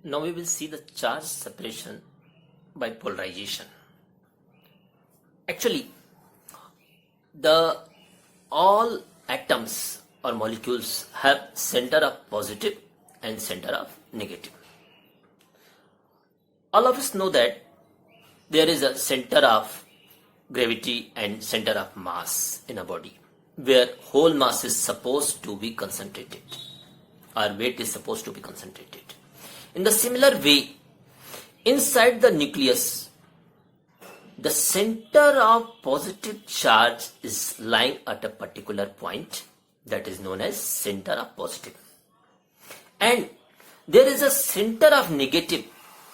Now we will see the charge separation by polarization. Actually, the all atoms or molecules have center of positive and center of negative. All of us know that there is a center of gravity and center of mass in a body, where whole mass is supposed to be concentrated, or weight is supposed to be concentrated. In the similar way, inside the nucleus, the center of positive charge is lying at a particular point that is known as center of positive. And there is a center of negative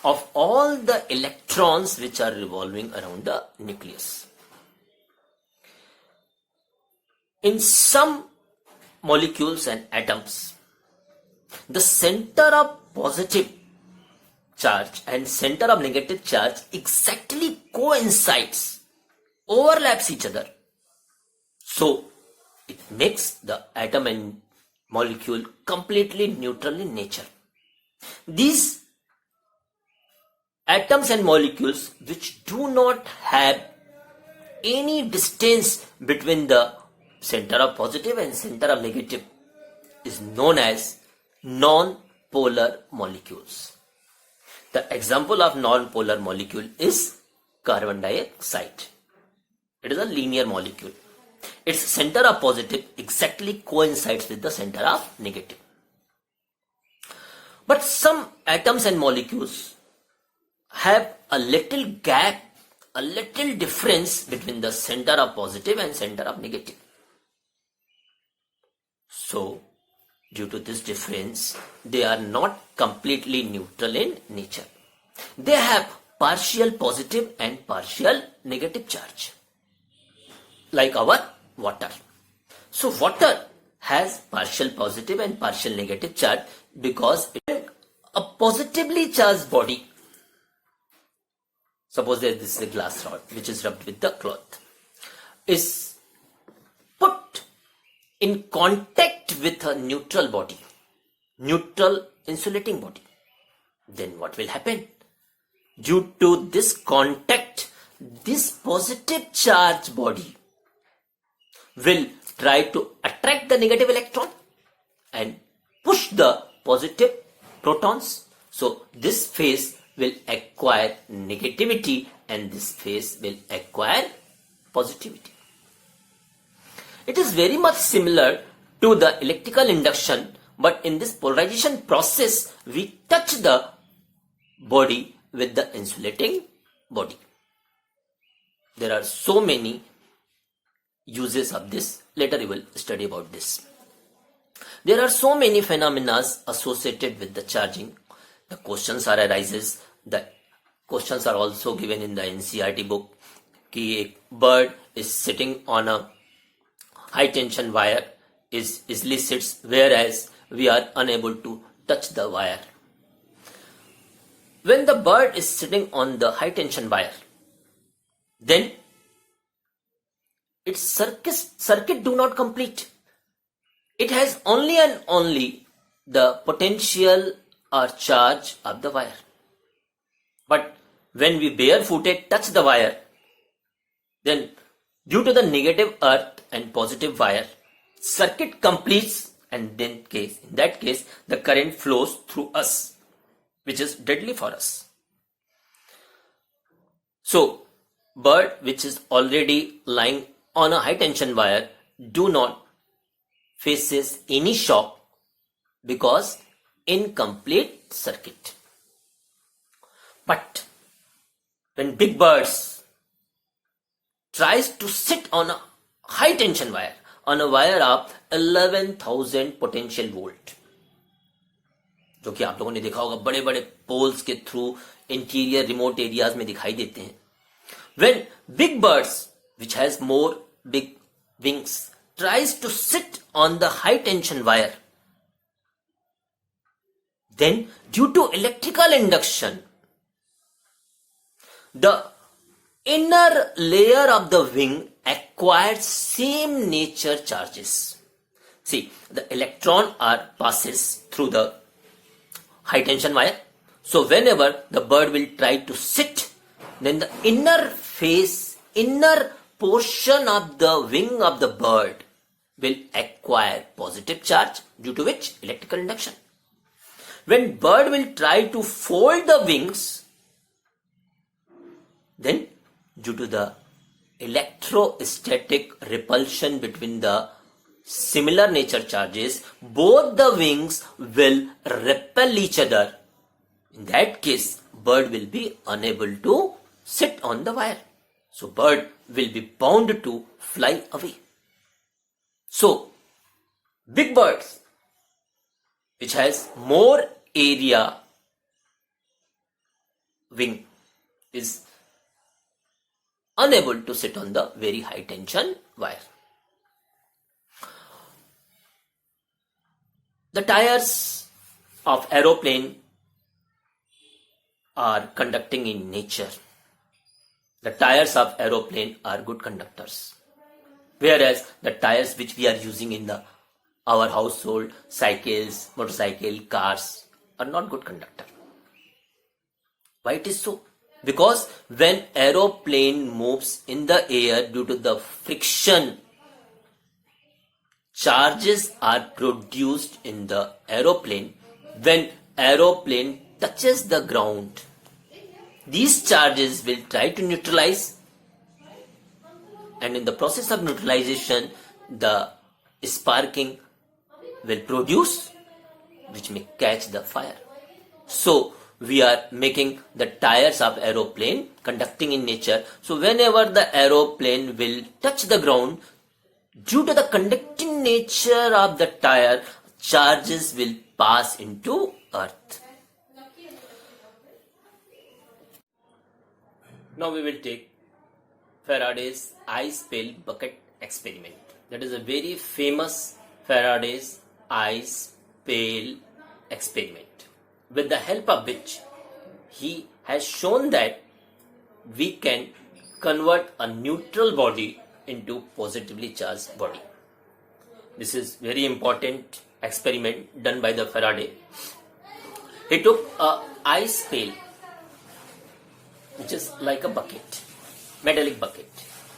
of all the electrons which are revolving around the nucleus. In some molecules and atoms, the center of positive charge and center of negative charge exactly coincides, overlaps each other. So it makes the atom and molecule completely neutral in nature. These atoms and molecules which do not have any distance between the center of positive and center of negative is known as non-polar molecules. The example of non-polar molecule is carbon dioxide. It is a linear molecule. Its center of positive exactly coincides with the center of negative. But some atoms and molecules have a little gap, a little difference between the center of positive and center of negative. So, due to this difference, they are not completely neutral in nature. They have partial positive and partial negative charge, like our water. So water has partial positive and partial negative charge because it is a positively charged body. Suppose that this is a glass rod which is rubbed with the cloth, is put in contact with a neutral body, neutral insulating body. Then what will happen? Due to this contact, this positive charge body will try to attract the negative electron and push the positive protons. So this phase will acquire negativity and this phase will acquire positivity. It is very much similar to the electrical induction, but in this polarization process, we touch the body with the insulating body. There are so many uses of this. Later you will study about this. There are so many phenomena associated with the charging. The questions are arises. The questions are also given in the NCERT book. कि एक bird is sitting on a high tension wire is easily sits, whereas we are unable to touch the wire. When the bird is sitting on the high tension wire, then its circuit do not complete. It has only and only the potential or charge of the wire. But when we barefooted touch the wire, then due to the negative earth and positive wire, circuit completes, and in that case the current flows through us, which is deadly for us. So bird which is already lying on a high tension wire do not faces any shock because incomplete circuit. But when big birds tries to sit on a high tension wire, on a wire of 11,000 potential volt, जो कि आप लोगों ने देखा होगा बड़े बड़े poles के थ्रू इंटीरियर रिमोट एरियाज में दिखाई देते हैं. When big birds which has more big wings tries to sit on the high tension wire, then due to electrical induction, the inner layer of the wing acquires same nature charges. See, the electron passes through the high tension wire. So whenever the bird will try to sit, then the inner portion of the wing of the bird will acquire positive charge, due to which electrical induction. When bird will try to fold the wings, then due to the electrostatic repulsion between the similar nature charges, both the wings will repel each other. In that case, bird will be unable to sit on the wire. So bird will be bound to fly away. So big birds which has more area wing is unable to sit on the very high tension wire. The tires of aeroplane are conducting in nature. The tires of aeroplane are good conductors, whereas the tires which we are using in our household, cycles, motorcycle, cars, are not good conductor. Why it is so? Because when aeroplane moves in the air, due to the friction, charges are produced in the aeroplane. When aeroplane touches the ground, these charges will try to neutralize, and in the process of neutralization, the sparking will produce, which may catch the fire. So we are making the tires of aeroplane conducting in nature. So whenever the aeroplane will touch the ground, due to the conducting nature of the tire, charges will pass into earth. Now we will take Faraday's ice pail bucket experiment. That is a very famous Faraday's ice pail experiment, with the help of which he has shown that we can convert a neutral body into positively charged body. This is very important experiment done by the Faraday. He took a ice pail, which is like a bucket, metallic bucket.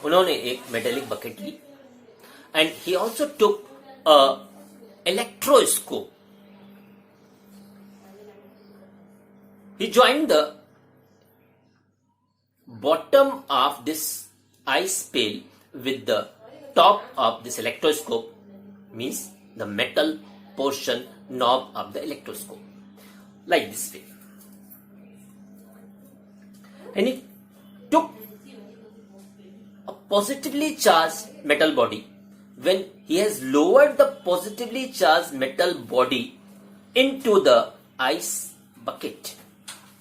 उन्होंने एक metallic bucket Lee, and he also took a electroscope. He joined the bottom of this ice pail with the top of this electroscope, means the metal portion knob of the electroscope, like this way. And he took a positively charged metal body. When he has lowered the positively charged metal body into the ice bucket,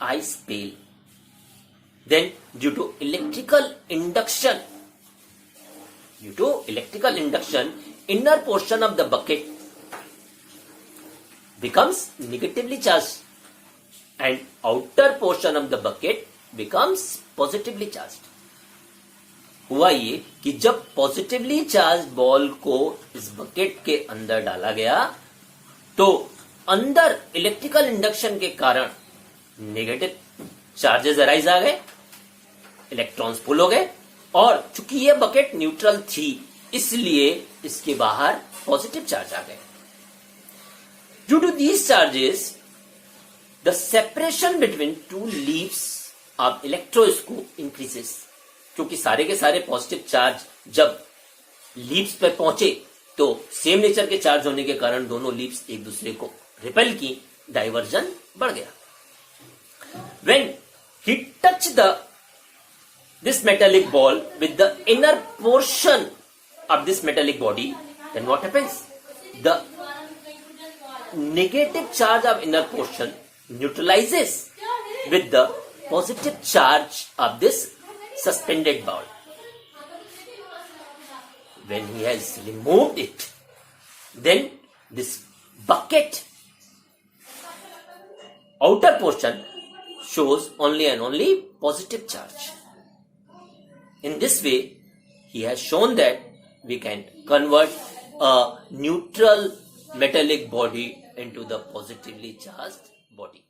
ice pail, then due to electrical induction, inner portion of the bucket becomes negatively charged and outer portion of the bucket becomes positively charged. हुआ ये कि जब positively charge ball को इस bucket के अंदर डाला गया, तो अंदर इलेक्ट्रिकल इंडक्शन के कारण नेगेटिव चार्जेस अराइज आ गए, इलेक्ट्रॉन्स पुल हो गए, और चूंकि ये बकेट न्यूट्रल थी, इसलिए इसके बाहर पॉजिटिव चार्ज आ गए. Due to these charges, the separation between two leaves of electroscope increases. क्योंकि सारे के सारे पॉजिटिव चार्ज जब लीव्स पे पहुंचे, तो सेम नेचर के चार्ज होने के कारण दोनों लीव्स एक दूसरे को रिपेल की, डाइवर्जन बढ़ गया. When he touched this metallic ball with the inner portion of this metallic body, then what happens? The negative charge of inner portion neutralizes with the positive charge of this suspended ball. When he has removed it, then this bucket outer portion shows only and only positive charge. In this way, he has shown that we can convert a neutral metallic body into the positively charged body.